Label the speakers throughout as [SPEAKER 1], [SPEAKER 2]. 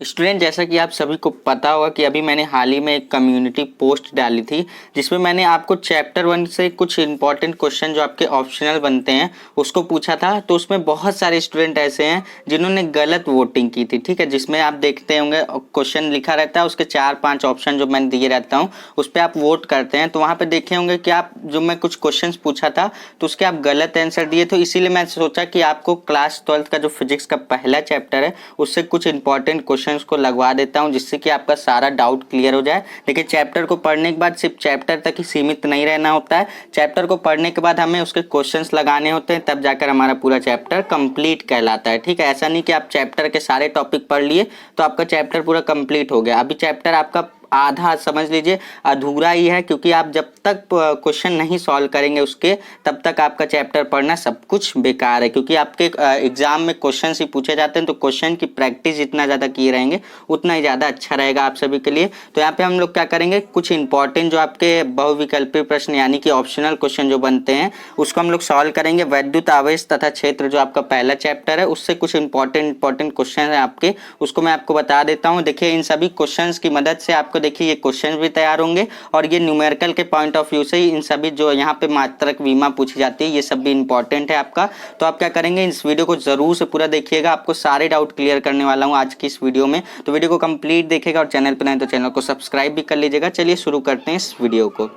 [SPEAKER 1] Student, जैसा कि आप सभी को पता होगा कि अभी मैंने हाल ही में एक कम्युनिटी पोस्ट डाली थी जिसमें मैंने आपको चैप्टर 1 से कुछ इंपॉर्टेंट क्वेश्चन जो आपके ऑप्शनल बनते हैं उसको पूछा था। तो उसमें बहुत सारे स्टूडेंट ऐसे हैं जिन्होंने गलत वोटिंग की थी, ठीक है। जिसमें आप देखते होंगे क्वेश्चन लिखा रहता है, उसके 4-5 ऑप्शन जो मैंने दिए रहता हूँ उस पर आप वोट करते हैं। तो वहाँ पे देखे होंगे कि आप जो मैं कुछ क्वेश्चन पूछा था तो उसके आप गलत आंसर दिए। तो इसीलिए मैं सोचा कि आपको क्लास 12 का जो फिजिक्स का पहला चैप्टर है उससे कुछ इंपॉर्टेंट क्वेश्चन को लगवा देता हूं जिससे कि आपका सारा डाउट क्लियर हो जाए। लेकिन चैप्टर को पढ़ने के बाद सिर्फ चैप्टर तक ही सीमित नहीं रहना होता है। चैप्टर को पढ़ने के बाद हमें उसके क्वेश्चंस लगाने होते हैं, तब जाकर हमारा पूरा चैप्टर कंप्लीट कहलाता है, ठीक है। ऐसा नहीं कि आप चैप्टर के सारे टॉपिक पढ़ लिए तो आपका चैप्टर पूरा कंप्लीट हो गया। अभी चैप्टर आपका आधा समझ लीजिए अधूरा ही है, क्योंकि आप जब तक क्वेश्चन नहीं सॉल्व करेंगे उसके तब तक आपका चैप्टर पढ़ना सब कुछ बेकार है। क्योंकि आपके एग्जाम में क्वेश्चन ही पूछे जाते हैं तो क्वेश्चन की प्रैक्टिस जितना ज़्यादा किए रहेंगे उतना ही ज़्यादा अच्छा रहेगा आप सभी के लिए। तो यहाँ पे हम लोग क्या करेंगे, कुछ इंपॉर्टेंट जो आपके बहुविकल्पीय प्रश्न यानी कि ऑप्शनल क्वेश्चन जो बनते हैं उसको हम लोग सॉल्व करेंगे। वैद्युत आवेश तथा क्षेत्र जो आपका पहला चैप्टर है उससे कुछ इंपॉर्टेंट क्वेश्चन है आपके, उसको मैं आपको बता देता हूँ। देखिए इन सभी क्वेश्चंस की मदद से आपको देखिए ये क्वेश्चन भी तैयार होंगे और ये न्यूमेरिकल के पॉइंट ऑफ व्यू से ही इन सभी जो यहाँ पे मात्रक विमा पूछी जाती है ये सब भी इंपॉर्टेंट है आपका। तो आप क्या करेंगे, इस वीडियो को जरूर से पूरा देखिएगा, आपको सारे डाउट क्लियर करने वाला हूँ आज की इस वीडियो में। तो वीडियो को कंप्लीट देखिएगा और चैनल पर नए तो चैनल को सब्सक्राइब भी कर लीजिएगा। चलिए शुरू करते हैं इस वीडियो को।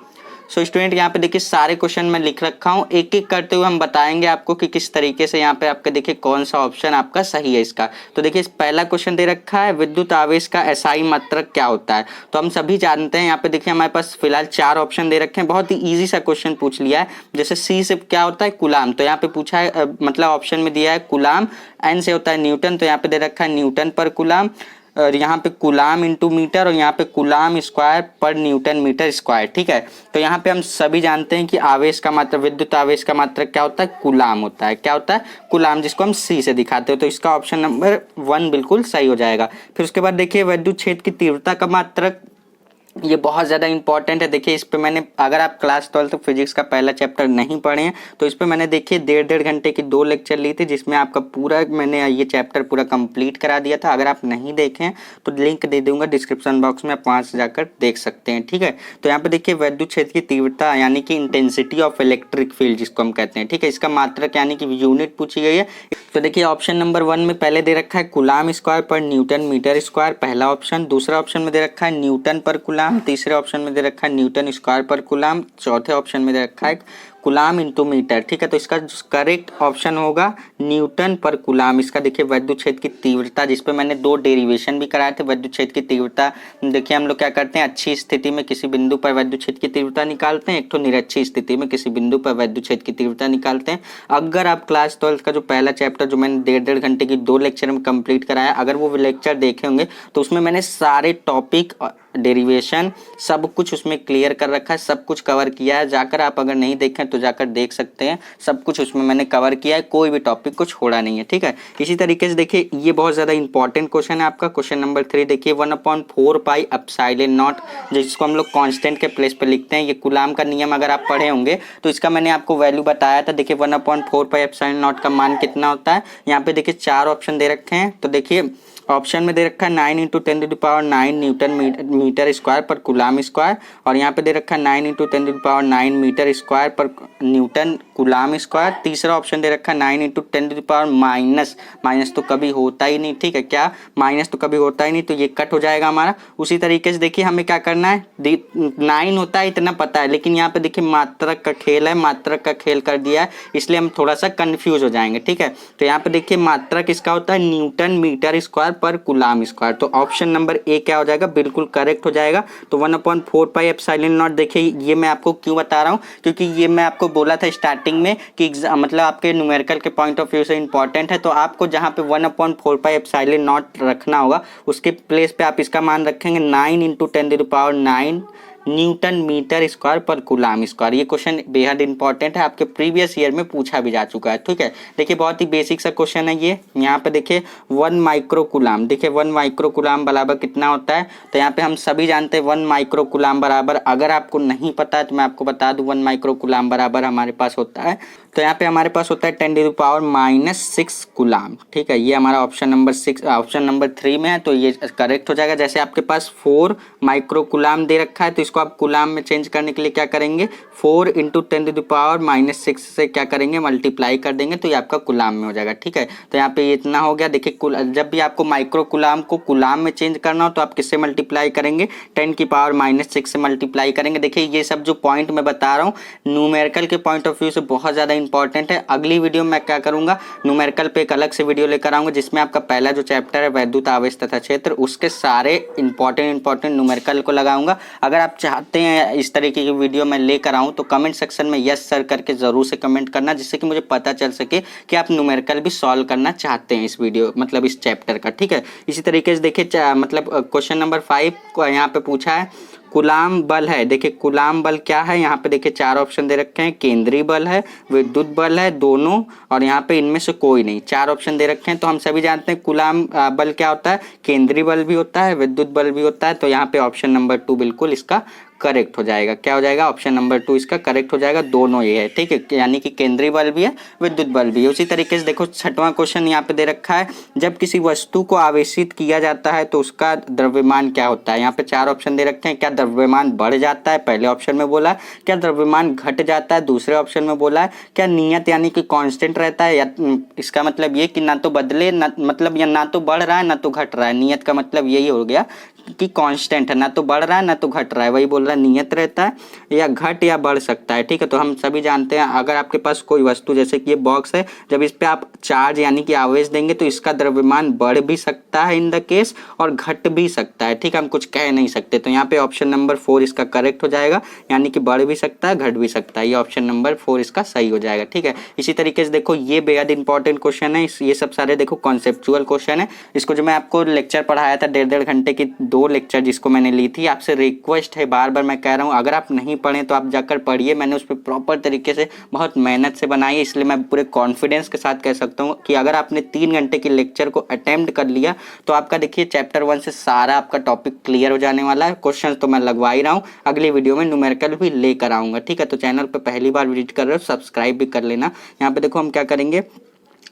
[SPEAKER 1] सो स्टूडेंट यहाँ पे देखिए सारे क्वेश्चन मैं लिख रखा हूँ, एक एक करते हुए हम बताएंगे आपको कि किस तरीके से यहाँ पे आपका देखिए कौन सा ऑप्शन आपका सही है इसका। तो देखिए पहला क्वेश्चन दे रखा है, विद्युत आवेश का एसआई मात्रक क्या होता है। तो हम सभी जानते हैं, यहाँ पे देखिए हमारे पास फिलहाल 4 ऑप्शन दे रखे हैं, बहुत ही ईजी सा क्वेश्चन पूछ लिया है। जैसे सी से क्या होता है, कुलाम, तो यहाँ पे पूछा है मतलब ऑप्शन में दिया है कुलाम। एन से होता है न्यूटन, तो यहाँ पे दे रखा है न्यूटन पर कुलाम। और यहाँ पे कुलाम इंटू मीटर और यहाँ पे कुलाम स्क्वायर पर न्यूटन मीटर स्क्वायर, ठीक है। तो यहाँ पे हम सभी जानते हैं कि आवेश का मात्रक, विद्युत आवेश का मात्रक क्या होता है, कुलाम होता है। क्या होता है, कुलाम, जिसको हम सी से दिखाते हो। तो इसका ऑप्शन नंबर 1 बिल्कुल सही हो जाएगा। फिर उसके बाद देखिए विद्युत क्षेत्र की तीव्रता का मात्रक, ये बहुत ज़्यादा इंपॉर्टेंट है। देखिए इस पे मैंने, अगर आप क्लास 12 फिजिक्स का पहला चैप्टर नहीं पढ़े हैं तो इस पे मैंने देखिए 1.5 घंटे की 2 लेक्चर ली थी जिसमें आपका पूरा मैंने ये चैप्टर पूरा कंप्लीट करा दिया था। अगर आप नहीं देखें तो लिंक दे दूंगा डिस्क्रिप्शन बॉक्स में, आप वहाँ से जाकर देख सकते हैं, ठीक है। तो यहाँ पे देखिए विद्युत क्षेत्र की तीव्रता यानी कि इंटेंसिटी ऑफ इलेक्ट्रिक फील्ड जिसको हम कहते हैं, ठीक है, इसका मात्रक यानी कि यूनिट पूछी गई है। तो देखिए ऑप्शन नंबर 1 में पहले दे रखा है कुलाम स्क्वायर पर न्यूटन मीटर स्क्वायर, पहला ऑप्शन। दूसरा ऑप्शन में दे रखा है न्यूटन पर कुलाम, तीसरे ऑप्शन में दे रखा है न्यूटन स्क्वायर पर कुलाम, चौथे ऑप्शन में दे रखा है कुलाम इंटू मीटर, ठीक है। तो इसका करेक्ट ऑप्शन होगा न्यूटन पर कुलाम। इसका देखिए विद्युत क्षेत्र की तीव्रता, जिसपे मैंने 2 डेरिवेशन भी कराए थे। विद्युत क्षेत्र की तीव्रता देखिए हम लोग क्या करते हैं, अच्छी स्थिति में किसी बिंदु पर विद्युत क्षेत्र की तीव्रता निकालते हैं, एक तो निरक्षी स्थिति में किसी बिंदु पर विद्युत क्षेत्र की तीव्रता निकालते हैं। अगर आप क्लास 12 का जो पहला चैप्टर जो मैंने 1.5 घंटे की 2 लेक्चर में कंप्लीट कराया, अगर वो लेक्चर देखे होंगे तो उसमें मैंने सारे टॉपिक, डेरिवेशन सब कुछ उसमें क्लियर कर रखा है, सब कुछ कवर किया है। जाकर आप अगर नहीं देखें तो जाकर देख सकते हैं, सब कुछ उसमें मैंने कवर किया है, कोई भी टॉपिक को छोड़ा नहीं है, ठीक है। इसी तरीके से देखिए ये बहुत ज़्यादा इंपॉर्टेंट क्वेश्चन है आपका। क्वेश्चन नंबर 3 देखिए 1/4 पाई एप्सिलॉन नॉट, जिसको हम लोग कांस्टेंट के प्लेस पे लिखते हैं। ये कुलाम का नियम अगर आप पढ़े होंगे तो इसका मैंने आपको वैल्यू बताया था। देखिए 1/4 पाई एप्सिलॉन नॉट का मान कितना होता है। यहाँ पे देखिए 4 ऑप्शन दे रखे हैं। तो देखिए ऑप्शन में दे रखा है 9 × 10⁹ न्यूटन मीटर स्क्वायर पर कुलाम स्क्वायर, और यहाँ पे दे रखा है 9 × 10⁹ मीटर स्क्वायर पर न्यूटन कुलाम स्क्वायर। तीसरा ऑप्शन दे रखा है 9 × 10⁻, माइनस तो कभी होता ही नहीं, ठीक है, क्या माइनस तो कभी होता ही नहीं, तो ये कट हो जाएगा हमारा। उसी तरीके से देखिए हमें क्या करना है, 9 होता है इतना पता है, लेकिन यहाँ पे देखिए मात्रक का खेल है, मात्रक का खेल कर दिया है, इसलिए हम थोड़ा सा कंफ्यूज हो जाएंगे, ठीक है। तो यहाँ पे देखिए मात्रक इसका होता है न्यूटन मीटर स्क्वायर पर कुलाम स्क्वायर। तो ऑप्शन नंबर ए क्या हो जाएगा, बिल्कुल करेक्ट हो जाएगा। तो 1/4 पाई एप्सिलॉन नॉट, देखिए ये मैं आपको क्यों बता रहा हूँ, क्योंकि ये मैं आपको बोला था स्टार्टिंग में कि मतलब आपके न्यूमेरिकल के पॉइंट ऑफ व्यू से इंपॉर्टेंट है। तो आपको जहाँ पे 1/4 पाई एप्सिलॉन नॉट रखना होगा उसके प्लेस पे आप इसका मान रखेंगे 9 × 10⁹ न्यूटन मीटर स्क्वायर पर कूलाम स्क्वायर। ये क्वेश्चन बेहद इंपॉर्टेंट है, आपके प्रीवियस ईयर में पूछा भी जा चुका है। ठीक है, देखिए बहुत ही बेसिक सा क्वेश्चन है ये। यहाँ पे देखिए 1 माइक्रो कूलाम, देखिए 1 माइक्रो कूलाम बराबर कितना होता है, तो यहाँ पे हम सभी जानते हैं 1 माइक्रो कूलाम बराबर, अगर आपको नहीं पता है तो मैं आपको बता दूं 1 माइक्रो कूलाम बराबर हमारे पास होता है, तो यहाँ पे हमारे पास होता है 10⁻⁻6 कूलाम। ठीक है, ये हमारा ऑप्शन नंबर 3 में है, तो ये करेक्ट हो जाएगा। जैसे आपके पास 4 माइक्रो कूलाम दे रखा है, तो इसको आप कूलाम में चेंज करने के लिए क्या करेंगे, 4 × 10⁻⁻6 से क्या करेंगे, मल्टीप्लाई कर देंगे, तो ये आपका कूलाम में हो जाएगा। ठीक है, तो यहाँ पे ये इतना हो गया। देखिए जब भी आपको माइक्रो कूलाम को कूलाम में चेंज करना हो तो आप किससे मल्टीप्लाई करेंगे, 10⁻⁻6 से मल्टीप्लाई करेंगे। देखिए ये सब जो पॉइंट मैं बता रहा हूँ न्यूमेरिकल के पॉइंट ऑफ व्यू से बहुत ज़्यादा इंपॉर्टेंट है। अगली वीडियो में मैं क्या करूँगा, न्यूमेरिकल पे एक अलग से वीडियो लेकर आऊँगा, जिसमें आपका पहला जो चैप्टर है वैद्युत आवेश तथा क्षेत्र, उसके सारे इंपॉर्टेंट न्यूमेरिकल को लगाऊंगा। अगर आप चाहते हैं इस तरीके की वीडियो मैं लेकर आऊँ तो कमेंट सेक्शन में यस सर करके ज़रूर से कमेंट करना, जिससे कि मुझे पता चल सके कि आप न्यूमेरिकल भी सॉल्व करना चाहते हैं इस वीडियो मतलब इस चैप्टर का। ठीक है, इसी तरीके से देखिए मतलब क्वेश्चन नंबर 5 को यहाँ पे पूछा है कूलाम बल है। देखिए कूलाम बल क्या है, यहाँ पे देखिए 4 ऑप्शन दे रखे हैं, केंद्रीय बल है, विद्युत बल है, दोनों, और यहाँ पे इनमें से कोई नहीं। 4 ऑप्शन दे रखे हैं, तो हम सभी जानते हैं कूलाम बल क्या होता है, केंद्रीय बल भी होता है, विद्युत बल भी होता है, तो यहाँ पे ऑप्शन नंबर 2 बिल्कुल इसका करेक्ट हो जाएगा। क्या हो जाएगा, ऑप्शन नंबर 2 इसका करेक्ट हो जाएगा, दोनों ये है। ठीक है, यानी कि केंद्रीय बल भी है, विद्युत बल भी है। उसी तरीके से देखो 6वां क्वेश्चन यहाँ पे दे रखा है, जब किसी वस्तु को आवेशित किया जाता है तो उसका द्रव्यमान क्या होता है। यहाँ पे 4 ऑप्शन दे रखे हैं, क्या द्रव्यमान बढ़ जाता है, पहले ऑप्शन में बोला है, क्या द्रव्यमान घट जाता है, दूसरे ऑप्शन में बोला है, क्या नियत यानी कि कांस्टेंट रहता है, या इसका मतलब ये कि ना तो बदले मतलब या ना तो बढ़ रहा है ना तो घट रहा है। नियत का मतलब यही हो गया कि कांस्टेंट है, ना तो बढ़ रहा है ना तो घट रहा है, वही बोल रहा है नियत रहता है, या घट या बढ़ सकता है। ठीक है, तो हम सभी जानते हैं अगर आपके पास कोई वस्तु जैसे कि ये बॉक्स है, जब इस पे आप चार्ज यानी कि आवेश देंगे तो इसका द्रव्यमान बढ़ भी सकता है इन द केस, और घट भी सकता है। ठीक है, हम कुछ कह नहीं सकते, तो यहाँ पे ऑप्शन नंबर 4 इसका करेक्ट हो जाएगा, यानी कि बढ़ भी सकता है घट भी सकता है, ये ऑप्शन नंबर 4 इसका सही हो जाएगा। ठीक है, इसी तरीके से देखो ये बेहद इंपॉर्टेंट क्वेश्चन है, ये सब सारे देखो कॉन्सेप्चुअल क्वेश्चन है। इसको जो मैं आपको लेक्चर पढ़ाया था 1.5 घंटे की 2 लेक्चर जिसको मैंने ली थी, आपसे रिक्वेस्ट है बार बार मैं कह रहा हूँ अगर आप नहीं पढ़े तो आप जाकर पढ़िए। मैंने उस पर प्रॉपर तरीके से बहुत मेहनत से बनाई है, इसलिए मैं पूरे कॉन्फिडेंस के साथ कह सकता हूँ कि अगर आपने 3 घंटे की लेक्चर को अटेम्प्ट कर लिया तो आपका देखिए चैप्टर 1 से सारा आपका टॉपिक क्लियर हो जाने वाला है। क्वेश्चन तो मैं लगवा ही रहा हूँ, अगली वीडियो में न्यूमेरिकल भी लेकर आऊँगा। ठीक है, तो चैनल पर पहली बार विजिट कर रहे हो सब्सक्राइब भी कर लेना। यहाँ पे देखो हम क्या करेंगे,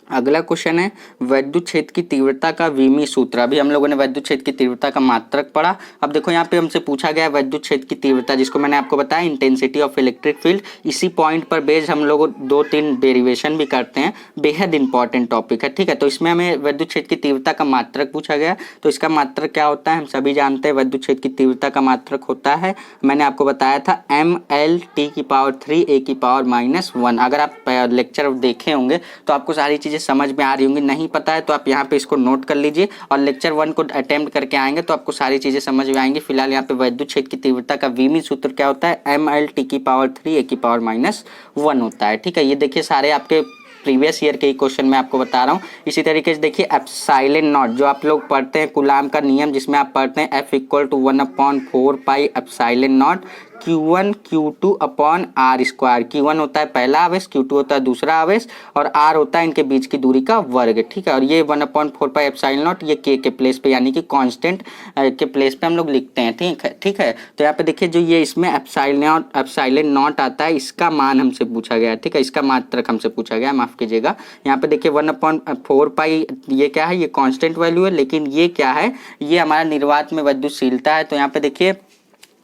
[SPEAKER 1] अगला क्वेश्चन है वैद्युत क्षेत्र की तीव्रता का विमी सूत्र। अभी हम लोगों ने वैद्युत क्षेत्र की तीव्रता का मात्रक पढ़ा। अब देखो यहाँ पे हमसे पूछा गया वैद्युत क्षेत्र की तीव्रता, जिसको मैंने आपको बताया इंटेंसिटी ऑफ इलेक्ट्रिक फील्ड। इसी पॉइंट पर बेस्ड हम लोग 2-3 डेरिवेशन भी करते हैं, बेहद इंपॉर्टेंट टॉपिक है। ठीक है, तो इसमें हमें वैद्युत क्षेत्र की तीव्रता का मात्रक पूछा गया, तो इसका मात्रक क्या होता है हम सभी जानते हैं। वैद्युत क्षेत्र की तीव्रता का मात्रक होता है, मैंने आपको बताया था mL/T⁻3 A⁻−1। अगर आप लेक्चर देखे होंगे तो आपको सारी चीजें समझ में आ रही होंगी, नहीं पता है तो आप यहाँ पे इसको नोट कर लीजिए और लेक्चर 1 को अटेम्प्ट करके आएंगे तो आपको सारी चीजें समझ में आएंगी। फिलहाल यहाँ पे वैद्युत क्षेत्र की तीव्रता का विमी सूत्र क्या होता है, mL/T⁻3 A⁻−1 होता है। ठीक है, ये देखिए सारे आपके प्रीवियस ईयर के ही क्वेश्चन मैं आपको बता रहा हूँ। इसी तरीके से देखिए एप्सिलॉन नॉट जो आप लोग पढ़ते हैं कूलाम का नियम, जिसमें आप पढ़ते हैं F = 1/4 pi epsilon not Q1 Q2 upon R square. Q1 होता है पहला आवेश, Q2 होता है दूसरा आवेश, और R होता है इनके बीच की दूरी का वर्ग। ठीक है, और ये 1/4 पाई एप्सिलॉन नॉट ये K के प्लेस पे यानी कि कांस्टेंट के प्लेस पे हम लोग लिखते हैं। ठीक है, तो यहाँ पे देखिए जो ये इसमें एप्सिलॉन नॉट आता है इसका मान हमसे पूछा गया है। ठीक है, इसका मात्रक हमसे पूछा गया, माफ कीजिएगा। यहाँ पे देखिए 1/4 पाई ये क्या है, ये कांस्टेंट वैल्यू है, लेकिन ये क्या है, ये हमारा निर्वात में विद्युतशीलता है। तो यहाँ पे देखिए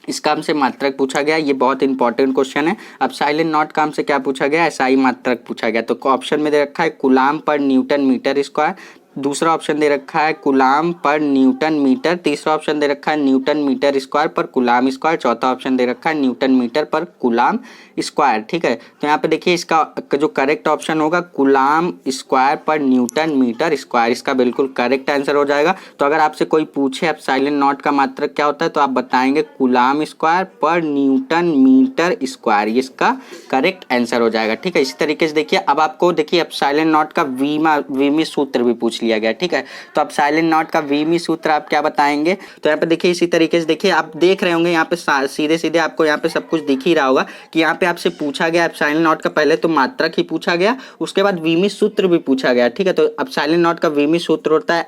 [SPEAKER 1] इसका हमसे मात्रक पूछा गया, ये बहुत इंपॉर्टेंट क्वेश्चन है। अब साइलेंट नॉट का हमसे क्या पूछा गया, एसआई मात्रक पूछा गया। तो ऑप्शन में दे रखा है कूलाम पर न्यूटन मीटर स्क्वायर, दूसरा ऑप्शन दे रखा है कूलाम पर न्यूटन मीटर, तीसरा ऑप्शन दे रखा है न्यूटन मीटर स्क्वायर पर कूलाम स्क्वायर, चौथा ऑप्शन दे रखा है न्यूटन मीटर पर कूलाम स्क्वायर। ठीक है, तो यहाँ पे देखिए इसका जो करेक्ट ऑप्शन होगा कूलाम स्क्वायर पर न्यूटन मीटर स्क्वायर, इसका बिल्कुल करेक्ट आंसर हो जाएगा। तो अगर आपसे कोई पूछे एप्सिलॉन नॉट का मात्रक क्या होता है तो आप बताएंगे कूलाम स्क्वायर पर न्यूटन मीटर स्क्वायर, ये इसका करेक्ट आंसर हो जाएगा। ठीक है, इसी तरीके से देखिए अब आपको देखिए एप्सिलॉन नॉट का विमी सूत्र भी पूछ लिया लिया गया, ठीक है। तो अब साइलेंट नॉट का वीमी सूत्र आप क्या बताएंगे? तो यहाँ पे देखिए इसी तरीके से देखिए आप देख रहे होंगे यहाँ पे सीधे सीधे आपको यहाँ पे सब कुछ दिख ही रहा होगा कि यहाँ पे आपसे पूछा गया साइलेंट नॉट का पहले तो मात्रक ही पूछा गया, उसके बाद वीमी सूत्र भी पूछा गया, ठीक है। तो अब साइलेंट नॉट का वीमी सूत्र होता है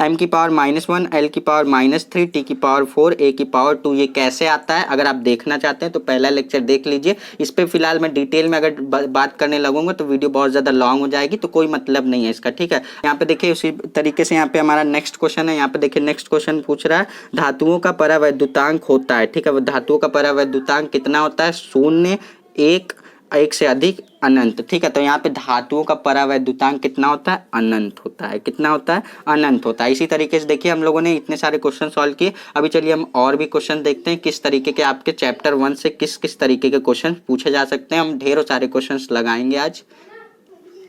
[SPEAKER 1] m की पावर -1, l की पावर -3, t की पावर 4, a की पावर 2। ये कैसे आता है अगर आप देखना चाहते हैं तो पहला लेक्चर देख लीजिए। इस पे फिलहाल मैं डिटेल में अगर बात करने लगूंगा तो वीडियो बहुत ज़्यादा लॉन्ग हो जाएगी, तो कोई मतलब नहीं है इसका, ठीक है। यहाँ पे देखिए उसी तरीके से यहाँ पे हमारा नेक्स्ट क्वेश्चन है। यहाँ पे देखिए नेक्स्ट क्वेश्चन पूछ रहा है धातुओं का परावैद्युतांक होता है, ठीक है। धातुओं का परावैद्युतांक कितना होता है? 0, 1, 1 से अधिक, अनंत, ठीक है। तो यहाँ पे धातुओं का परावैद्युतांक कितना होता है? अनंत होता है। कितना होता है? अनंत होता है। इसी तरीके से देखिए हम लोगों ने इतने सारे क्वेश्चन सॉल्व किए। अभी चलिए हम और भी क्वेश्चन देखते हैं किस तरीके के आपके चैप्टर 1 से किस किस तरीके के क्वेश्चन पूछे जा सकते हैं। हम ढेरों सारे क्वेश्चन लगाएंगे आज।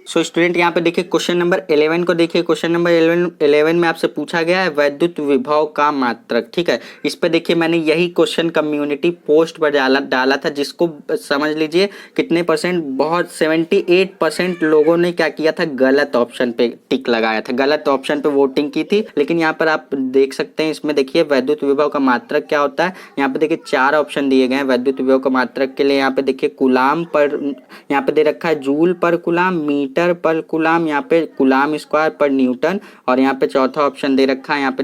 [SPEAKER 1] सो स्टूडेंट यहाँ पे देखिए क्वेश्चन नंबर 11 को देखिए। क्वेश्चन नंबर 11 में आपसे पूछा गया है वैद्युत विभव का मात्रक, ठीक है। इस पे देखिए मैंने यही क्वेश्चन कम्युनिटी पोस्ट पर डाला था, जिसको समझ लीजिए कितने परसेंट, बहुत 78% लोगों ने क्या किया था? गलत ऑप्शन पे टिक लगाया था, गलत ऑप्शन पे वोटिंग की थी। लेकिन यहाँ पर आप देख सकते हैं इसमें देखिए वैद्युत विभव का मात्रक क्या होता है। यहाँ पे देखिए 4 ऑप्शन दिए गए हैं वैद्युत विभव का मात्रक के लिए। यहाँ पे देखिए कूलाम पर, यहाँ पे दे रखा है जूल पर कूलाम, मीटर पर कूलाम, यहाँ पे कूलाम स्क्वायर पर न्यूटन, और यहाँ पे चौथा ऑप्शन दे रखा है यहाँ पे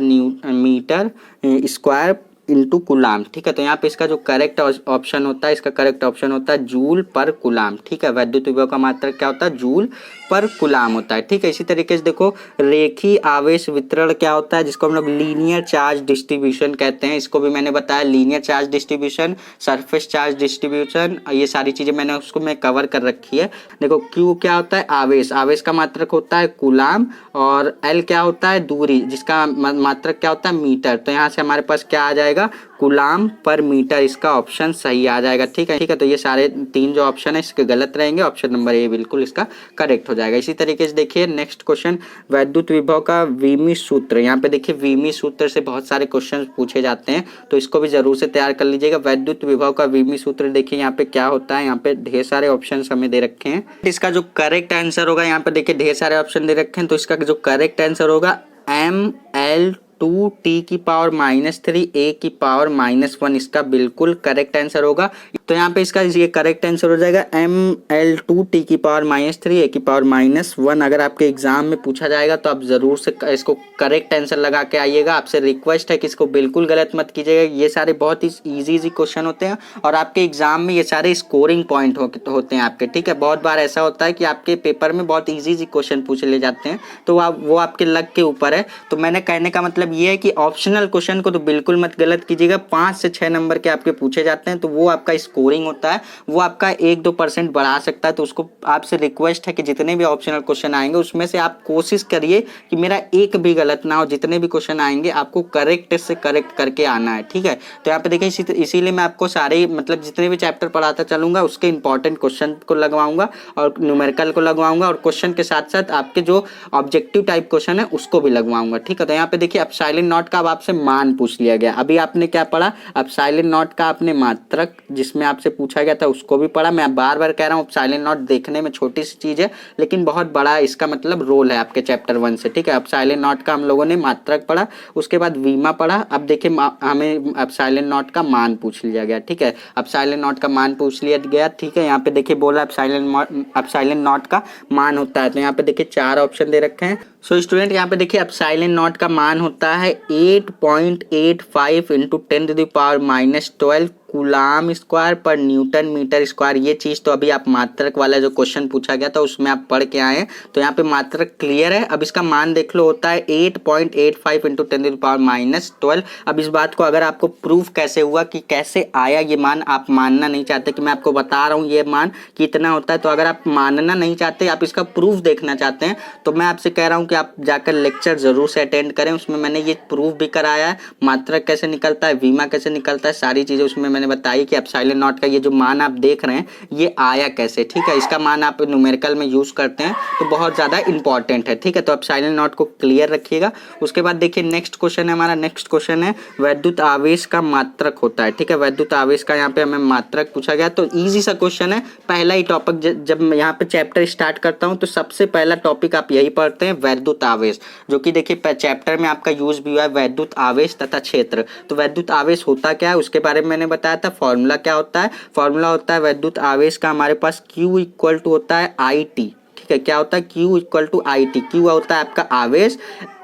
[SPEAKER 1] मीटर स्क्वायर इनटू कूलाम, ठीक है। तो यहाँ पे इसका जो करेक्ट ऑप्शन होता है, इसका करेक्ट ऑप्शन होता है जूल पर कूलाम, ठीक है। वैद्युत विभव का मात्रक क्या होता है? जूल पर कूलाम होता है, ठीक है। इसी तरीके से देखो रेखीय आवेश वितरण क्या होता है, जिसको हम लोग लीनियर चार्ज डिस्ट्रीब्यूशन कहते हैं। इसको भी मैंने बताया, linear charge distribution, surface charge distribution, ये सारी चीजें मैंने उसको मैं कवर कर रखी है। देखो क्यू क्या होता है? आवेश, आवेश का मात्रक होता है कूलाम, और एल क्या होता है? दूरी, जिसका मात्रक क्या होता है? मीटर। तो यहाँ से हमारे पास क्या आ जाएगा? कूलाम पर मीटर, इसका ऑप्शन सही आ जाएगा, ठीक है, ठीक है। तो ये सारे 3 जो ऑप्शन है इसके गलत रहेंगे, ऑप्शन नंबर ए बिल्कुल इसका करेक्ट हो जाएगा। इसी तरीके से देखिए नेक्स्ट क्वेश्चन वैद्युत विभव का वीमी सूत्र। यहाँ पे देखिए वीमी सूत्र से बहुत सारे क्वेश्चन पूछे जाते हैं, तो इसको भी जरूर से तैयार कर लीजिएगा। वैद्युत विभव का वीमी सूत्र देखिए यहाँ पे क्या होता है। यहाँ पे ढेर सारे ऑप्शन हमें दे रखे हैं, इसका जो करेक्ट आंसर होगा, यहाँ पे देखिए ढेर सारे ऑप्शन दे रखे हैं, तो इसका जो करेक्ट आंसर होगा ml2 t की पावर -3 a की पावर -1, इसका बिल्कुल करेक्ट आंसर होगा। तो यहाँ पे इसका ये करेक्ट आंसर हो जाएगा ml2 t की पावर -3 a की पावर -1। अगर आपके एग्जाम में पूछा जाएगा तो आप जरूर से इसको करेक्ट आंसर लगा के आइएगा। आपसे रिक्वेस्ट है कि इसको बिल्कुल गलत मत कीजिएगा। ये सारे बहुत ही इजी क्वेश्चन होते हैं और आपके एग्जाम में ये सारे स्कोरिंग पॉइंट होते हैं आपके, ठीक है। बहुत बार ऐसा होता है कि आपके पेपर में बहुत इजी क्वेश्चन पूछ ले जाते हैं, तो वो आपके लक के ऊपर है। तो मैंने कहने का मतलब ये है कि ऑप्शनल क्वेश्चन को तो बिल्कुल मत गलत कीजिएगा। 5 से 6 नंबर के आपके पूछे जाते हैं, तो वो आपका स्कोरिंग होता है, वो आपका 1-2% बढ़ा सकता है। तो उसको आपसे रिक्वेस्ट है कि जितने भी ऑप्शनल क्वेश्चन आएंगे उसमें से आप कोशिश करिए कि मेरा एक भी गलत ना हो। जितने भी क्वेश्चन आएंगे आपको करेक्ट से करेक्ट करके आना है, ठीक है। तो यहाँ पे देखिए इसीलिए मैं आपको सारे मतलब जितने भी चैप्टर पढ़ाता चलूंगा उसके इंपॉर्टेंट क्वेश्चन को लगवाऊंगा और न्यूमेरिकल को लगवाऊंगा, और क्वेश्चन के साथ साथ आपके जो ऑब्जेक्टिव टाइप क्वेश्चन है उसको भी लगवाऊंगा, ठीक है। तो यहाँ पे देखिए अब साइलेंट नॉट का अब आपसे मान पूछ लिया गया। अभी आपने क्या पढ़ा? अब साइलेंट नॉट का आपने मात्रक जिसमें आपसे पूछा गया था उसको भी पढ़ा। मैं बार बार कह रहा हूँ साइलेंट नॉट देखने में छोटी सी चीज है लेकिन बहुत बड़ा इसका मतलब रोल है आपके चैप्टर 1 से, ठीक है। अब साइलेंट नॉट का हम लोगों ने मात्रक पढ़ा, उसके बाद वीमा पढ़ा। अब देखिए हमें अब साइलेंट नॉट का मान पूछ लिया गया, ठीक है। अब साइलेंट नॉट का मान पूछ लिया गया, ठीक है। यहाँ पे देखिए बोला अब साइलेंट नॉट का मान होता है, तो यहाँ पे देखिए 4 ऑप्शन दे रखे हैं। सो स्टूडेंट यहाँ पे देखिए अब साइलेंट नॉट का मान होता है 8.85 इंटू 10⁻⁻12 कूलाम स्क्वायर पर न्यूटन मीटर स्क्वायर। ये चीज तो अभी आप मात्रक वाला जो क्वेश्चन पूछा गया था उसमें आप पढ़ के आए हैं, तो यहाँ पे मात्रक क्लियर है। अब इसका मान देख लो होता है 8.85 इंटू 10⁻12। अब इस बात को अगर आपको प्रूफ कैसे हुआ कि कैसे आया ये मान, आप मानना नहीं चाहते कि मैं आपको बता रहा हूँ ये मान कितना होता है, तो अगर आप मानना नहीं चाहते, आप इसका प्रूफ देखना चाहते हैं, तो मैं आपसे कह रहा हूँ कि आप जाकर लेक्चर जरूर से अटेंड करें। उसमें मैंने ये प्रूफ भी कराया है, मात्रक कैसे निकलता है, वीमा कैसे निकलता है, सारी चीजें उसमें मैंने बताई कि एप्सिलॉन नॉट का ये जो मान आप देख रहे हैं ये आया कैसे, ठीक है। इसका मान आप न्यूमेरिकल में यूज करते हैं तो बहुत ज्यादा इंपॉर्टेंट है, ठीक है। तो एप्सिलॉन नॉट को क्लियर रखिएगा। उसके बाद देखिए नेक्स्ट क्वेश्चन है हमारा, नेक्स्ट क्वेश्चन है वैद्युत आवेश का मात्रक होता है, ठीक है। वैद्युत आवेश का यहाँ पे हमें मात्रक पूछा गया, तो इजी सा क्वेश्चन है। पहला ही टॉपिक जब मैं यहाँ पे चैप्टर स्टार्ट करता हूँ तो सबसे पहला टॉपिक आप यही पढ़ते हैं वैद्युत आवेश, जो कि देखिए चैप्टर में आपका यूज भी हुआ है वैद्युत आवेश तथा क्षेत्र। तो वैद्युत आवेश होता क्या है उसके बारे में मैंने बताया था। फॉर्मूला क्या होता है, फॉर्मूला होता है वैद्युत आवेश का हमारे पास Q इक्वल टू होता है IT। ठीक है, क्या होता है Q equal to IT। Q होता है आपका आवेश,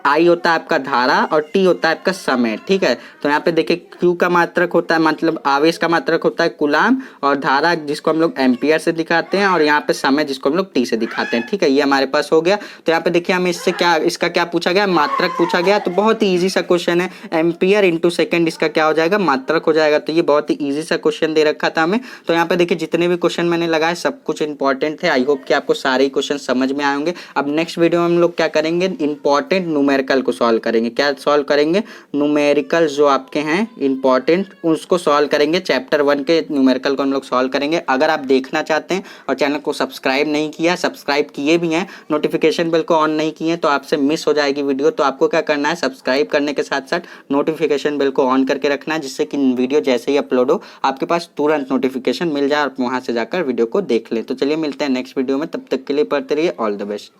[SPEAKER 1] I होता है आपका धारा और T होता है आपका समय। ठीक है, तो यहाँ पे देखिए Q का मात्रक होता है, मतलब आवेश का मात्रक होता है कूलाम, और धारा जिसको हम लोग एम्पियर से दिखाते हैं, और यहाँ पे समय जिसको हम लोग T से दिखाते हैं। ठीक है, ये हमारे पास हो गया। तो यहाँ पे देखिए हमें इससे क्या, इसका क्या पूछा गया, मात्रक पूछा गया। तो बहुत ही ईजी सा क्वेश्चन है, एम्पियर इंटू सेकेंड इसका क्या हो जाएगा, मात्रक हो जाएगा। तो ये बहुत ही ईजी सा क्वेश्चन दे रखा था हमें। तो यहाँ पे देखिए जितने भी क्वेश्चन मैंने लगाए सब कुछ इंपॉर्टेंट थे। आई होप कि आपको सारे ही क्वेश्चन समझ में आएंगे। अब नेक्स्ट वीडियो में हम लोग क्या करेंगे, इंपॉर्टेंट न्यूमेरिकल को सॉल्व करेंगे। क्या सॉल्व करेंगे, न्यूमेरिकल जो आपके हैं इंपॉर्टेंट उसको सॉल्व करेंगे। चैप्टर 1 के न्यूमेरिकल को हम लोग सॉल्व करेंगे। अगर आप देखना चाहते हैं और चैनल को सब्सक्राइब नहीं किया, सब्सक्राइब किए भी हैं, नोटिफिकेशन बेल को ऑन नहीं किए तो आपसे मिस हो जाएगी वीडियो। तो आपको क्या करना है, सब्सक्राइब करने के साथ साथ नोटिफिकेशन बेल को ऑन करके रखना है, जिससे कि वीडियो जैसे ही अपलोड हो आपके पास तुरंत नोटिफिकेशन मिल जाए और वहां से जाकर वीडियो को देख लें। तो चलिए मिलते हैं नेक्स्ट वीडियो में, तब तक के लिए पढ़ते रहिए। All the best.